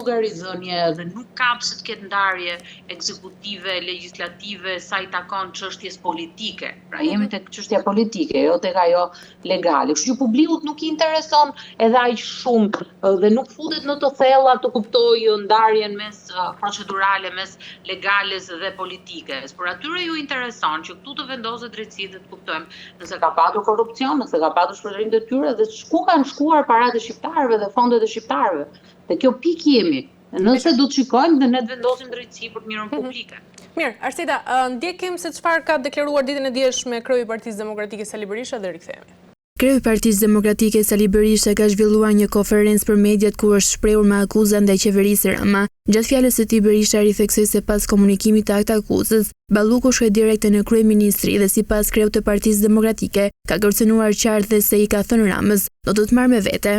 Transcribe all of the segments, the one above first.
llogarizënie dhe nuk ka pse të ketë ndarje ekzekutive, legjislative sa i takon çështjes politike. Pra jemi tek çështja politike, jo tek ajo legale. Kështu që publikut nuk i intereson edhe aq shumë dhe nuk futet në të thella të kuptojë ndarjen mes procedurale, mes legales dhe politikes. Por atyre ju intereson që këtu të vendoset drejtësi dhe të kuptojmë nëse ka patur korrupsion, nëse ka patur shpërdorim të tyre dhe ku kanë shkuar paratë e shqiptarëve dhe fondet e shqiptarëve. Dhe kjo pikë jemi. Nëse do të shikojmë dhe ne të vendosim drejtësi për të mirën publike. Mirë, Arsita, ndjekim se çfarë ka deklaruar ditën e dielshme kreu i Partisë Demokratike Sali Berisha dhe rikthehemi. Kreu i Partisë Demokratike Sali Berisha ka zhvilluar një konferencë për mediat ku është shprehur me akuza ndaj qeverisë Rama. Gjatë fjalës së tij Berisha ritheksoi se pas komunikimit të aktë akuzës, Balluku shkoi direkte në kryeministri dhe sipas kreut të Partisë Demokratike ka kërcënuar qartë dhe se i ka thënë Ramës, do të marrë me vete.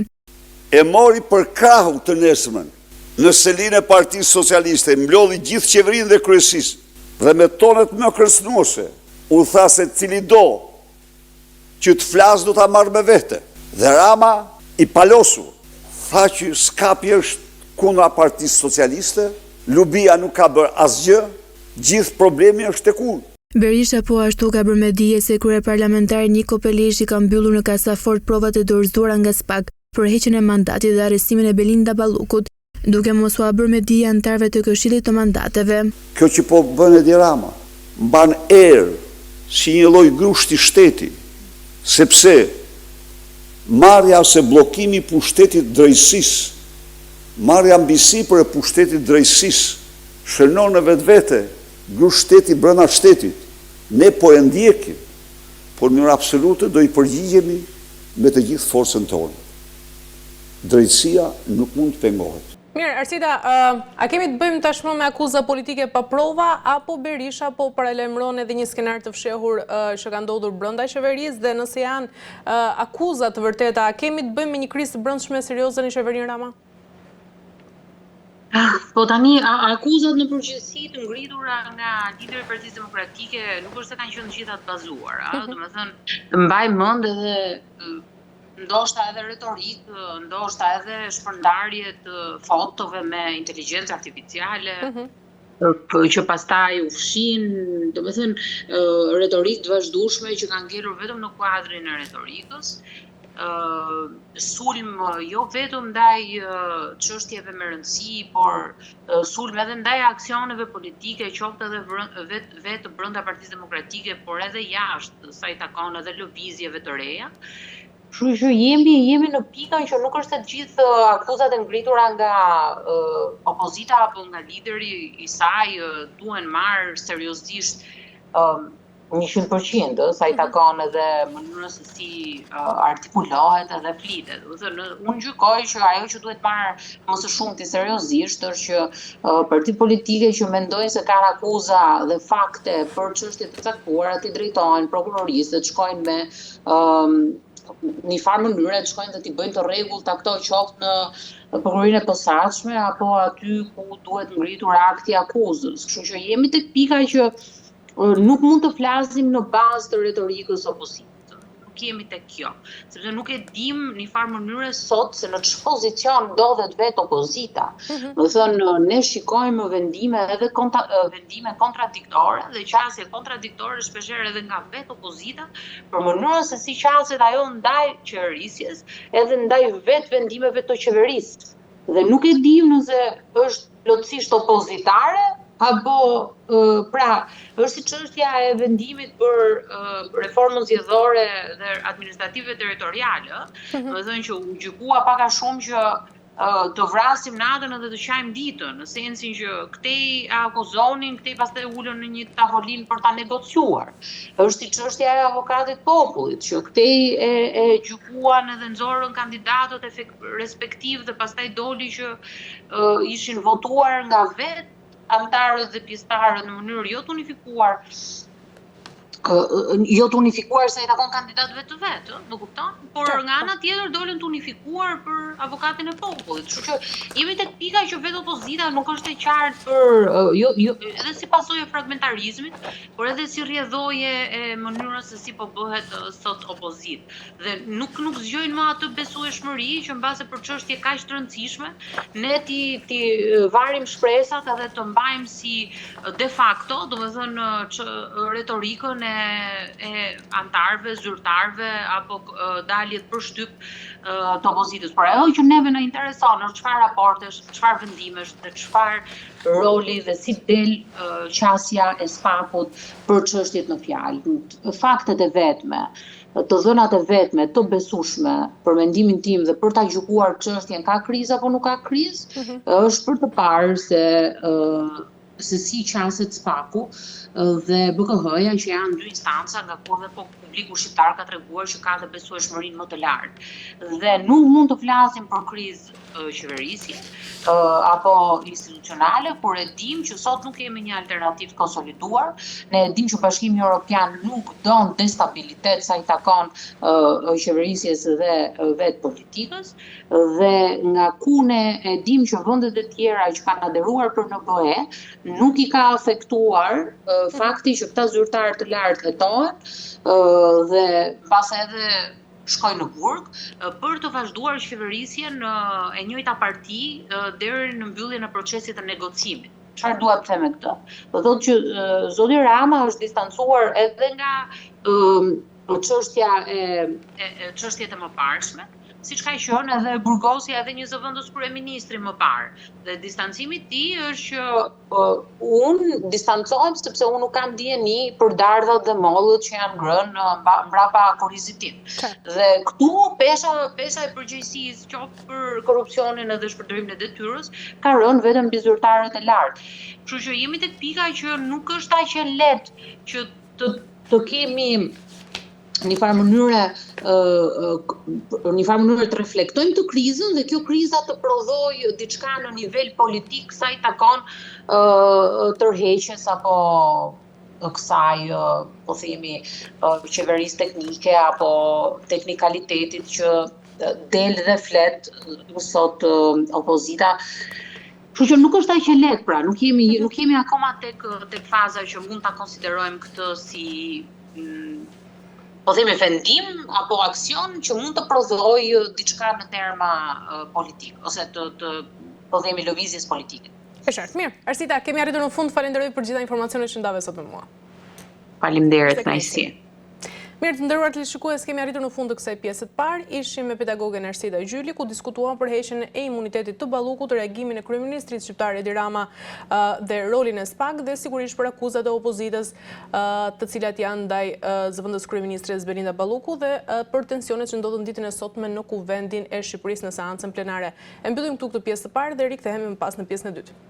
E mori për krahu të nesërmën në selinë e Partisë Socialiste, mblodhi gjithë qeverinë dhe kryesisë dhe me tonet më kërcënuese u tha se cili do që të flasë do ta marrë me vete. Dhe Rama i palosu, tha që skapi është kundra Partisë Socialiste, Lubia nuk ka bërë asgjë, gjithë problemi është tek unë. Berisha po ashtu ka bërë me dije se kryeparlamentari Niko Peleshi ka mbyllur në kasafort provat e dorëzuara nga SPAK për heqjen e mandatit dhe arrestimin e Belinda Ballukut, duke mos u bërë me dije anëtarëve të Këshillit të Mandateve. Kjo që po bën Edi Rama, mban erë si një lloj grushti shteti, sepse marrja ose bllokimi i pushtetit drejtësisë, marrja mbi sipër e pushtetit drejtësisë shënon në vetvete grushteti brenda shtetit. Ne po e ndjekim, por në mënyrë absolute do i përgjigjemi me të gjithë forcën tonë. Drejtësia nuk mund të pengohet. Mirë, Arsita, a kemi të bëjmë tashmë me akuza politike pa prova, apo Berisha po paralajmëron edhe një skenar të fshehur që ka ndodhur brenda qeverisë dhe nëse janë akuza të vërteta, a kemi të bëjmë me një krizë të brendshme serioze në qeverinë Rama? Po tani, akuzat në përgjithësi të ngritura nga lideri i Partisë Demokratike nuk është se kanë qenë të gjitha të bazuara, domethënë mbaj mend edhe ndoshta edhe retorikë, ndoshta edhe shpërndarje të fotove me inteligjencë artificiale, që pastaj u fshin, domethënë retorikë të vazhdueshme që kanë ngelur vetëm në kuadrin e retorikës. Sulm jo vetëm ndaj çështjeve me rëndësi, por sulm edhe ndaj aksioneve politike, qoftë edhe vetë brenda Partisë Demokratike, por edhe jashtë, sa i takon edhe lëvizjeve të reja. Kështu që jemi në pikën që nuk është se të gjithë akuzat e ngritura nga opozita apo nga lideri i saj duhen marrë seriozisht 100%, sa i takon edhe mënyrës se si artikulohet edhe flitet. Unë gjykoj që ajo që duhet marrë më së shumti seriozisht është që parti politike që mendojnë se kanë akuza dhe fakte për çështje të caktuara t'i drejtohen prokurorisë dhe të shkojnë me një farë mënyre të shkojnë dhe t'i bëjnë të rregullta këto qoftë në prokurorinë e posaçme apo aty ku duhet ngritur akti akuzës. Kështu që jemi tek pika që nuk mund të flasim në bazë të retorikës opozitës. Nuk jemi tek kjo, sepse nuk e dim në një farë mënyre sot se në çfarë pozicion ndodhet vetë opozita. Do të thënë ne shikojmë vendime edhe vendime kontradiktore dhe qasje kontradiktore shpeshherë edhe nga vetë opozita për mënyrën se si qaset ajo ndaj qeverisjes edhe ndaj vetë vendimeve të qeverisë. Dhe nuk e dim nëse është plotësisht opozitare apo pra është si çështja e vendimit për reformën zgjedhore dhe administrative territoriale, domethënë që u gjykua pak a shumë që të vrasim natën edhe të qajmë ditën, në sensin që këtej akuzonin, këtej pastaj ulën në një tavolinë për ta negociuar. Është si çështja e avokatit popullit, që këtej e gjykuan edhe nxorën kandidatët respektiv dhe pastaj doli që ishin votuar nga vetë antarët dhe pjesëtarët në mënyrë jo të unifikuar jo të unifikuar sa i takon kandidatëve të vetë, më kupton? Por nga ana tjetër dolën të unifikuar për avokatin e popullit. Kështu që jemi tek pika që vetë opozita nuk është e qartë për edhe si pasojë e fragmentarizmit, por edhe si rrjedhoje e mënyrës se si po bëhet sot opozitë. Dhe nuk zgjojnë më atë besueshmëri që mbase për çështje kaq të rëndësishme ne ti varim shpresat edhe të mbajmë si de facto, domethënë retorikën e antarëve, zyrtarëve apo daljet për shtyp të opozitës. Por ajo që neve na intereson është çfarë raportesh, çfarë vendimesh dhe çfarë roli dhe si del qasja e SPAK-ut për çështjet në fjalë. Faktet e vetme, të dhënat e vetme, të besueshme, për mendimin tim dhe për ta gjykuar çështjen ka krizë apo nuk ka krizë, është për të parë se si qaset SPAK-u dhe BKH-ja që janë dy instanca nga ku dhe publiku shqiptar ka treguar që ka dhe besueshmërinë më të lartë. Dhe nuk mund të flasim për krizë qeverisje apo institucionale, por e dim që sot nuk kemi një alternativë konsoliduar, ne e dim që Bashkimi Evropian nuk don destabilitet sa i takon qeverisjes dhe vetë politikës, dhe nga ku ne e dim që vendet e tjera që kanë aderuar për NBE nuk i ka afektuar fakti që këta zyrtarë të lartë hetohen dhe pas edhe shkojnë në burg për të vazhduar qeverisjen e njëjta parti deri në mbylljen e procesit të negocimit. Çfarë dua të them me këtë? Do thotë që zoti Rama është distancuar edhe nga çështjet e mëparshme, siç ka qenë edhe burgosja edhe një zëvendës kryeministri më parë. Dhe distancimi i tij është që unë distancohem sepse unë nuk kam dijeni për dardhat dhe mollët që janë ngrënë mbrapa kurrizitim. Dhe këtu pesha e përgjegjësisë qoftë për korrupsionin edhe shpërdorimin e detyrës ka rënë vetëm mbi zyrtarët e lartë. Kështu që jemi tek pika që nuk është aq e lehtë që të kemi një farë mënyrë të reflektojmë të krizën dhe kjo kriza të prodhojë diçka në nivel politik sa i takon tërheqjes apo kësaj, po themi, qeverisë teknike apo teknikalitetit që del dhe flet sot opozita. Kështu që nuk është aq e lehtë, pra, nuk jemi akoma tek faza që mund ta konsiderojmë këtë si po themi vendim apo aksion që mund të prodhojë diçka në terma politik ose të po themi lëvizjes politike. E qartë, mirë. Arsita, kemi arritur në fund. Falenderoj për gjitha informacionet që ndave sot me mua. Faleminderit, kënaqësi. Mirë, të nderuar teleshikues, kemi arritur në fund të kësaj pjese të parë. Ishim me pedagogen Arsita Gjyli, ku diskutuam për heqjen e imunitetit të Ballukut, reagimin e kryeministrit shqiptar Edi Rama dhe rolin e SPAK dhe sigurisht për akuzat e opozitës të cilat janë ndaj zëvendës kryeministres Belinda Balluku dhe për tensionet që ndodhen ditën e sotme në Kuvendin e Shqipërisë në seancën plenare. E mbyllim këtu këtë pjesë të parë dhe rikthehemi më pas në pjesën e dytë.